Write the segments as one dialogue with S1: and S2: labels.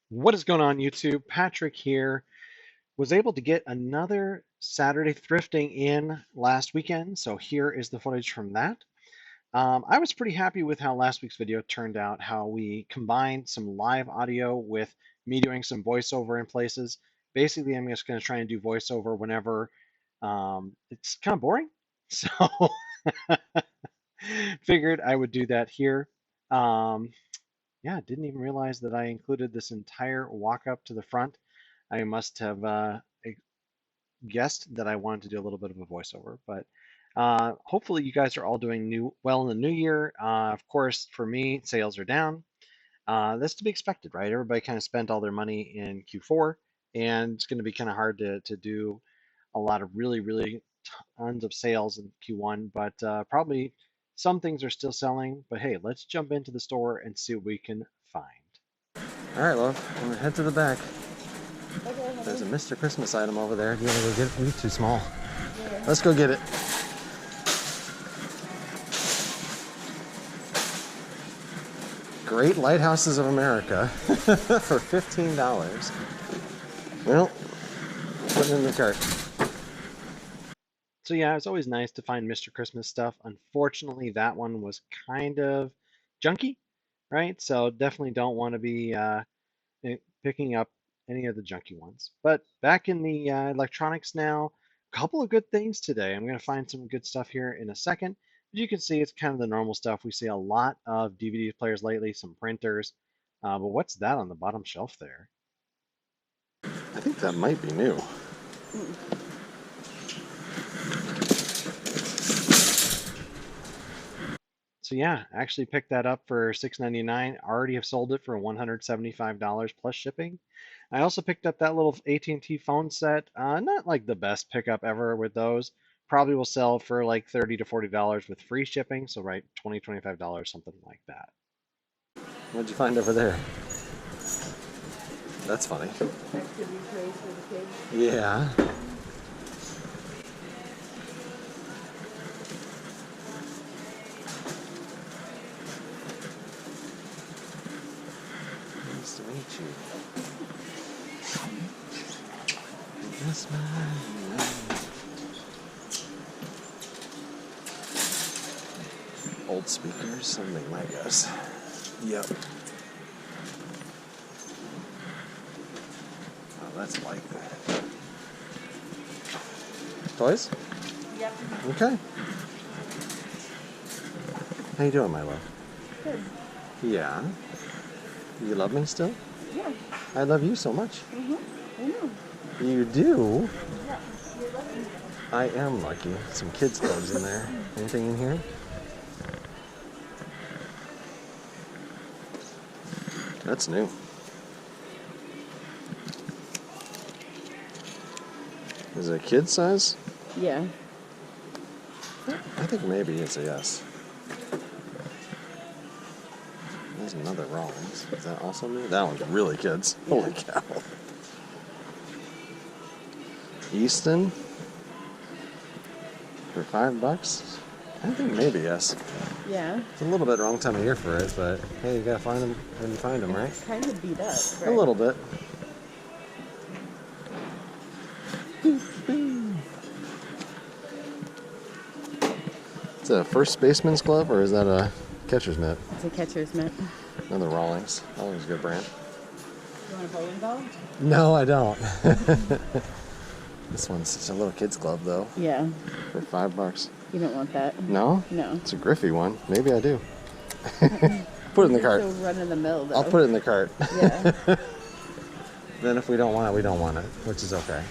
S1: What is going on, YouTube? Patrick here. Was able to get another Saturday thrifting in last weekend, so here is the footage from that. I was pretty happy with how last week's video turned out, how we combined some live audio with me doing some voiceover in places. Basically, I'm just going to try and do voiceover whenever it's kind of boring. So figured I would do that here. Um, yeah, didn't even realize that I included this entire walk up to the front. I must have guessed that I wanted to do a little bit of a voiceover, but hopefully you guys are all doing well in the new year. Of course, for me, sales are down. That's to be expected, right? Everybody kind of spent all their money in Q4, and it's going to be kind of hard to do a lot of really tons of sales in Q1, but probably some things are still selling. But hey, let's jump into the store and see what we can find. All right, love, I'm gonna head to the back.
S2: Okay,
S1: There's a Mr. Christmas item over there. Do you want to go get it? You're too small. Yeah. Let's go get it. Great Lighthouses of America for $15. Well, put it in the cart. So yeah, it's always nice to find Mr. Christmas stuff. Unfortunately, that one was kind of junky, right? So definitely don't want to be picking up any of the junky ones. But back in the electronics now, a couple of good things today. I'm going to find some good stuff here in a second. As you can see, it's kind of the normal stuff. We see a lot of DVD players lately, some printers. But what's that on the bottom shelf there? I think that might be new. So yeah, actually picked that up for $6.99. Already have sold it for $175 plus shipping. I also picked up that little AT&T phone set. Not like the best pickup ever with those. Probably will sell for like $30 to $40 with free shipping. So right, $20, $25, something like that. What'd you find over there? That's funny.
S2: Activity trays for the kids.
S1: Yeah. Nice to meet you. Yes, man. Old speakers, something like this. Yep. Oh, that's light. Toys?
S2: Yep.
S1: Okay. How you doing, my love?
S2: Good.
S1: Yeah. You love me still?
S2: Yeah.
S1: I love you so much.
S2: I know.
S1: You do?
S2: Yeah. You're lucky.
S1: I am lucky. Some kids' clothes in there. Anything in here? That's new. Is it a kid size?
S2: Yeah.
S1: I think maybe it's a yes. There's another Rawlings. Is that also new? That one's really kids.
S2: Yeah.
S1: Holy cow. Easton for $5? I think maybe yes.
S2: Yeah.
S1: It's a little bit wrong time of year for it, but hey, you gotta find them when you find them, right?
S2: It's kind of beat up, right?
S1: A little bit. Is that a first baseman's glove or is that a catcher's mitt?
S2: It's a catcher's mitt.
S1: Another Rawlings. Rawlings is a good brand.
S2: You want a bowling ball?
S1: No, I don't. This one's just a little kid's glove though.
S2: Yeah.
S1: For $5.
S2: You don't want that.
S1: No?
S2: No.
S1: It's a Griffey one. Maybe I do. Put it in the cart.
S2: So run in the mill though.
S1: I'll put it in the cart.
S2: Yeah.
S1: Then if we don't want it, we don't want it, which is okay.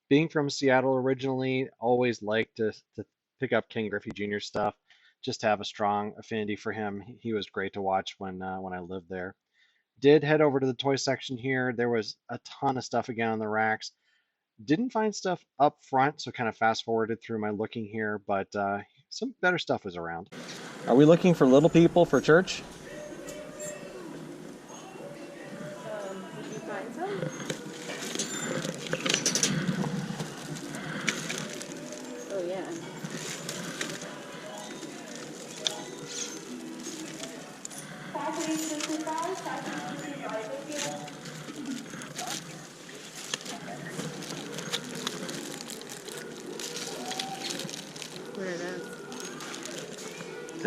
S1: Being from Seattle originally, always liked to pick up Ken Griffey Jr. stuff. Just have a strong affinity for him. He was great to watch when I lived there. Did head over to the toy section here. There was a ton of stuff again on the racks. Didn't find stuff up front, so kind of fast forwarded through my looking here, but some better stuff was around. Are we looking for little people for church?
S2: Did you find some? Oh yeah.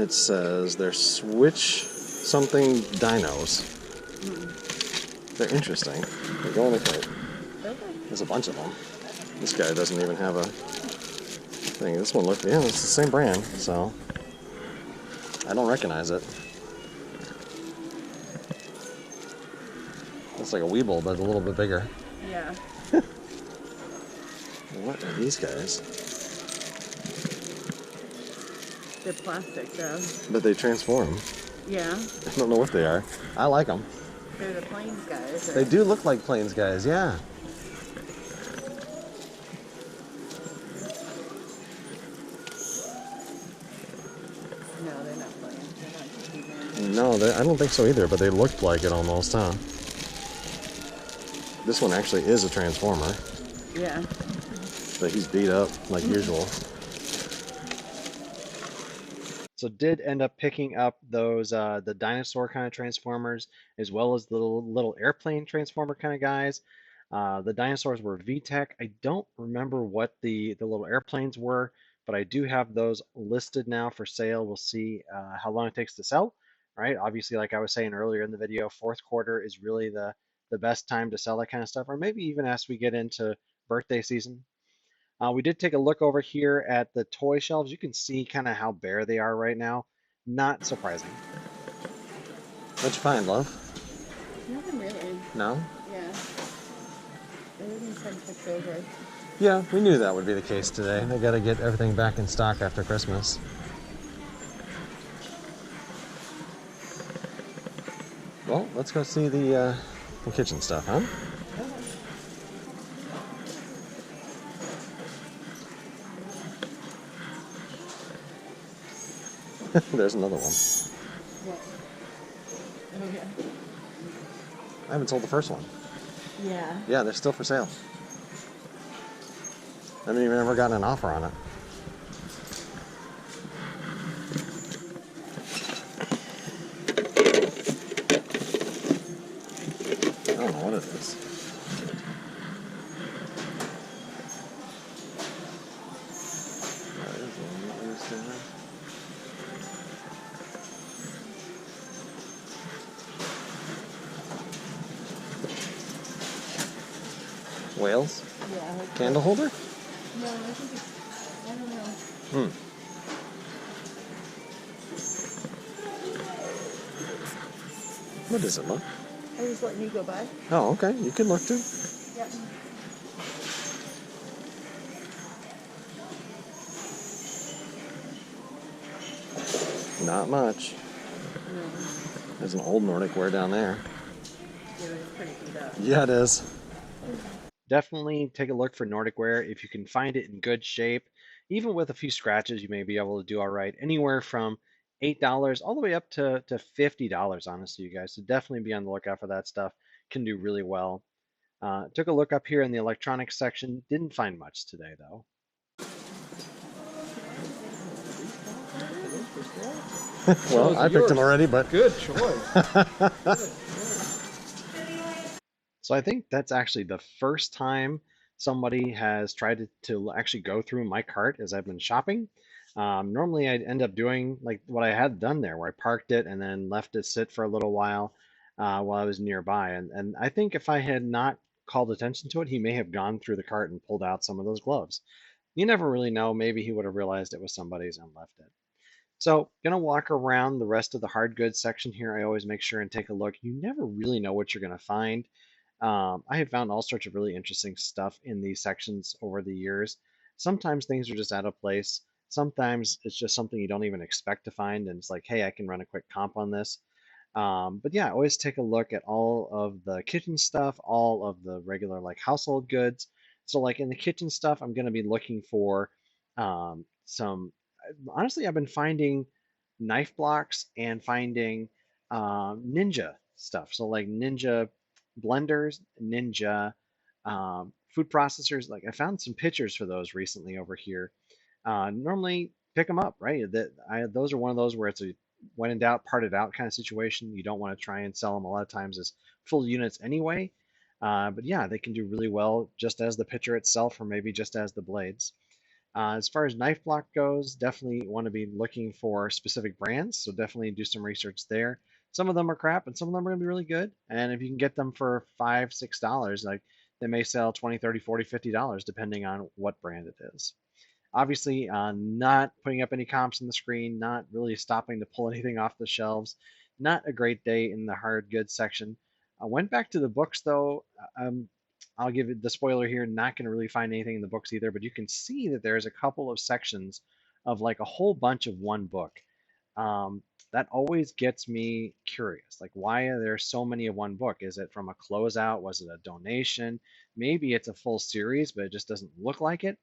S1: It says they're switch something dinos. They're interesting. They go in the crate.
S2: Okay.
S1: There's a bunch of them. This guy doesn't even have a thing. This one looks, yeah, it's the same brand, so I don't recognize it. Looks like a Weeble, but a little bit bigger.
S2: Yeah.
S1: What are these guys?
S2: They're plastic, though.
S1: But they transform.
S2: Yeah.
S1: I don't know what they are. I like them.
S2: They're the plains guys.
S1: They do look like plains guys, yeah.
S2: No, they're not plains. They're not
S1: No, I don't think so either, but they looked like it almost, huh? This one actually is a transformer,
S2: Yeah.
S1: but he's beat up like usual. So did end up picking up those the dinosaur kind of transformers, as well as the little airplane transformer kind of guys. The dinosaurs were VTech. I don't remember what the little airplanes were, but I do have those listed now for sale. We'll see how long it takes to sell. Right? Obviously, like I was saying earlier in the video, fourth quarter is really the best time to sell that kind of stuff, or maybe even as we get into birthday season. We did take a look over here at the toy shelves. You can see kind of how bare they are right now. Not surprising. What'd you find, love?
S2: Nothing really.
S1: No?
S2: Yeah. Everything's been picked over.
S1: Yeah, we knew that would be the case today. They got to get everything back in stock after Christmas. Well, let's go see the kitchen stuff, huh? There's another one.
S2: What? Oh, yeah.
S1: I haven't sold the first one.
S2: Yeah.
S1: Yeah, they're still for sale. I haven't even ever gotten an offer on it. I don't know what it is. Whales?
S2: Yeah.
S1: Candle holder?
S2: No, I think it's, I don't know.
S1: What is it, Mom?
S2: I was letting you go by.
S1: Oh, okay. You can look too.
S2: Yep.
S1: Not much.
S2: No.
S1: There's an old Nordic ware down there.
S2: Yeah, it's pretty beat up.
S1: Yeah, it is. Definitely take a look for Nordic ware if you can find it in good shape. Even with a few scratches, you may be able to do all right. Anywhere from $8 all the way up to $50, honestly, you guys. So definitely be on the lookout for that stuff. Can do really well. Took a look up here in the electronics section. Didn't find much today, though. Well, I picked them already, but
S3: good choice.
S1: So I think that's actually the first time somebody has tried to actually go through my cart as I've been shopping. Normally I'd end up doing like what I had done there, where I parked it and then left it sit for a little while I was nearby. And I think if I had not called attention to it, he may have gone through the cart and pulled out some of those gloves. You never really know. Maybe he would have realized it was somebody's and left it. So, gonna walk around the rest of the hard goods section here. I always make sure and take a look. You never really know what you're gonna find. I have found all sorts of really interesting stuff in these sections over the years. Sometimes things are just out of place. Sometimes it's just something you don't even expect to find, and it's like, hey, I can run a quick comp on this. But yeah, always take a look at all of the kitchen stuff, all of the regular like household goods. So like in the kitchen stuff, I'm going to be looking for some. Honestly, I've been finding knife blocks and finding Ninja stuff. So like Ninja blenders, Ninja food processors. Like I found some pictures for those recently over here. Normally pick them up, right? Those are one of those where it's a when in doubt, part it out kind of situation. You don't want to try and sell them a lot of times as full units anyway. But yeah, they can do really well just as the picture itself, or maybe just as the blades. As far as knife block goes, definitely want to be looking for specific brands, so definitely do some research there. Some of them are crap, and some of them are going to be really good. And if you can get them for $5, $6, like they may sell 20, 30, 40, $50, depending on what brand it is. Obviously, not putting up any comps on the screen, not really stopping to pull anything off the shelves. Not a great day in the hard goods section. I went back to the books though. I'll give it the spoiler here. Not going to really find anything in the books either, but you can see that there's a couple of sections of like a whole bunch of one book. Um, that always gets me curious. Like, why are there so many of one book? Is it from a closeout? Was it a donation? Maybe it's a full series, but it just doesn't look like it.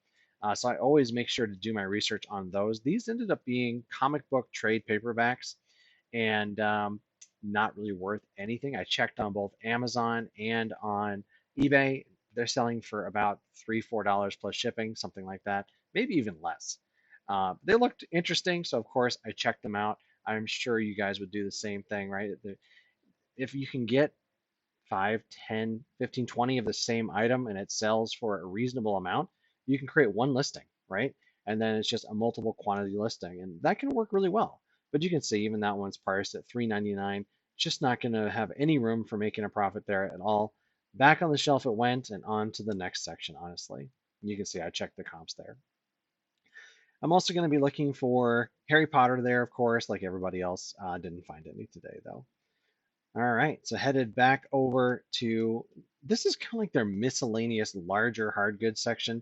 S1: So I always make sure to do my research on those. These ended up being comic book trade paperbacks and not really worth anything. I checked on both Amazon and on eBay. They're selling for about $3, $4 plus shipping, something like that, maybe even less. They looked interesting, so of course I checked them out. I'm sure you guys would do the same thing, right? If you can get 5, 10, 15, 20 of the same item and it sells for a reasonable amount, you can create one listing, right? And then it's just a multiple quantity listing. And that can work really well. But you can see even that one's priced at $3.99. Just not going to have any room for making a profit there at all. Back on the shelf it went and on to the next section, honestly. You can see I checked the comps there. I'm also going to be looking for Harry Potter there, of course, like everybody else. Didn't find any today, though. All right, so headed back over to, this is kind of like their miscellaneous larger hard goods section.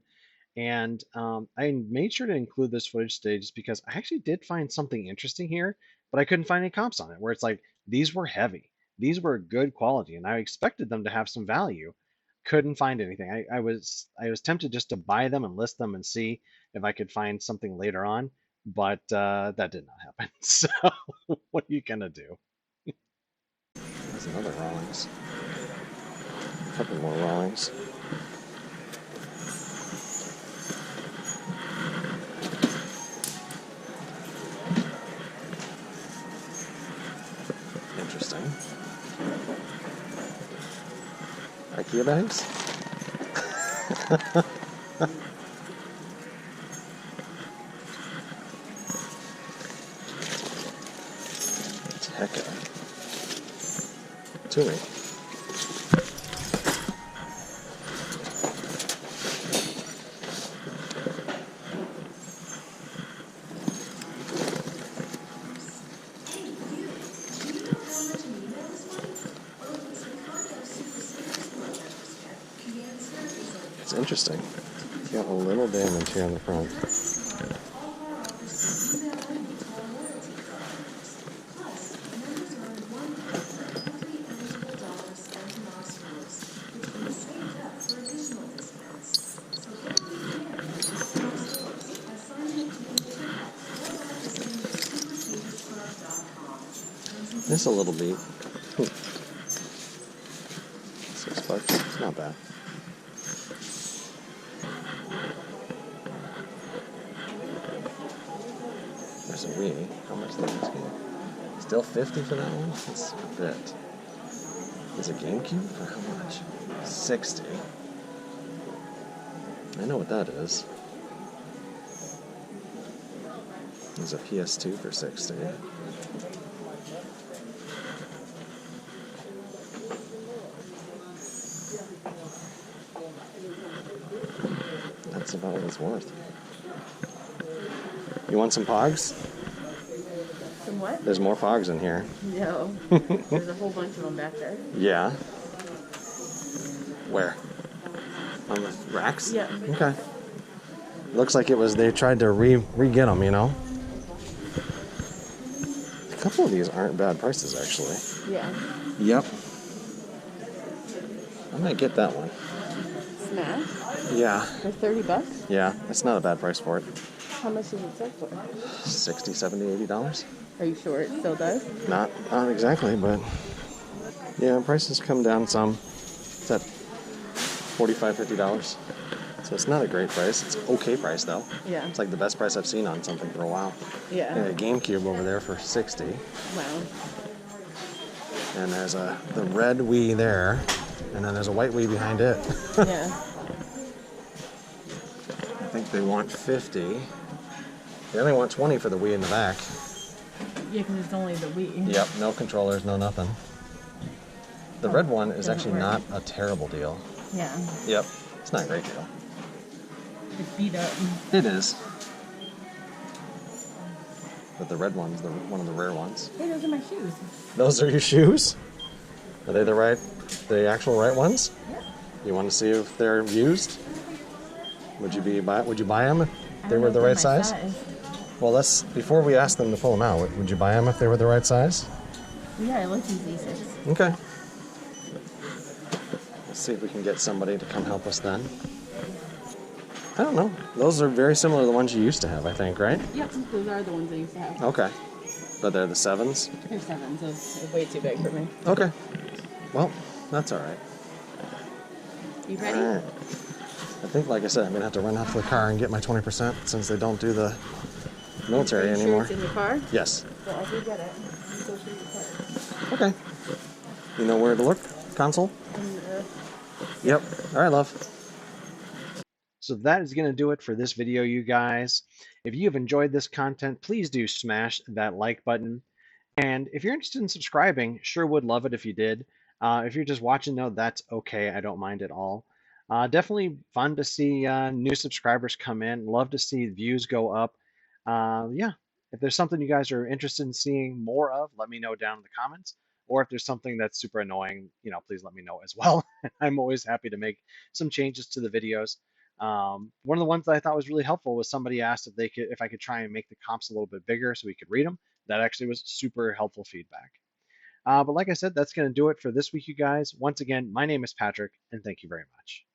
S1: And I made sure to include this footage today just because I actually did find something interesting here, but I couldn't find any comps on it, where it's like, these were heavy. These were good quality, and I expected them to have some value. Couldn't find anything. I was tempted just to buy them and list them and see if I could find something later on, but that did not happen. So what are you gonna do? There's another Rawlings. A couple more Rawlings. Interesting. IKEA bags? Tekka. Tui. It's interesting. It's got a little damage here on the front. It's a little beat. $6. It's not bad. There's a Wii. How much did this game? Still 50 for that one? That's a bit. Is it GameCube? For how much? 60. I know what that is. There's a PS2 for 60. That's about what it's worth. You want some Pogs?
S2: Some what?
S1: There's more Pogs in here.
S2: No. There's a whole bunch of them back there.
S1: Yeah. Where? On the racks?
S2: Yeah.
S1: Okay. Looks like it was, they tried to re-get them, you know? A couple of these aren't bad prices, actually.
S2: Yeah.
S1: Yep. I might get that one.
S2: Smash?
S1: Yeah.
S2: For $30?
S1: Yeah, that's not a bad price for it.
S2: How much does it sell for?
S1: $60, $70, $80?
S2: Are you sure it still does?
S1: Not exactly, but yeah, prices come down some. It's at $45, $50. So it's not a great price. It's okay price though.
S2: Yeah.
S1: It's like the best price I've seen on something for a while.
S2: Yeah.
S1: And a GameCube over there for 60.
S2: Wow.
S1: And there's the red Wii there, and then there's a white Wii behind it.
S2: Yeah.
S1: think they want 50. They only want 20 for the Wii in the back.
S2: Yeah, because it's only the Wii.
S1: Yep, no controllers, no nothing. The red one is actually
S2: work.
S1: not a terrible deal.
S2: Yeah.
S1: Yep, it's not a great deal.
S2: It's beat up.
S1: It is. But the red one's one of the rare ones.
S2: Hey, those are my shoes.
S1: Those are your shoes? Are they the actual right ones?
S2: Yeah.
S1: You want to see if they're used? Would you buy them if they were the right size? Well, before we ask them to pull them out, would you buy them if they were the right size?
S2: Yeah, I like these A6.
S1: Okay. Let's see if we can get somebody to come help us then. I don't know. Those are very similar to the ones you used to have, I think, right?
S2: Yep, those are the ones I used to have.
S1: Okay. But they're the 7s?
S2: They're 7s. Those are way too big for me.
S1: Okay. Well, that's all right.
S2: You ready?
S1: All right. I think, like I said, I'm going to have to run out to the car and get my 20% since they don't do the military anymore.
S2: Sure it's in your car?
S1: Yes.
S2: Well, I'll go get it. So should your car.
S1: Okay. You know where to look? Console? Yep. All right, love. So that is going to do it for this video, you guys. If you have enjoyed this content, please do smash that like button. And if you're interested in subscribing, sure would love it if you did. If you're just watching, though, that's okay. I don't mind at all. Definitely fun to see new subscribers come in. Love to see views go up. Yeah, if there's something you guys are interested in seeing more of, let me know down in the comments. Or if there's something that's super annoying, please let me know as well. I'm always happy to make some changes to the videos. One of the ones that I thought was really helpful was somebody asked if I could try and make the comps a little bit bigger so we could read them. That actually was super helpful feedback. But like I said, that's going to do it for this week, you guys. Once again, my name is Patrick, and thank you very much.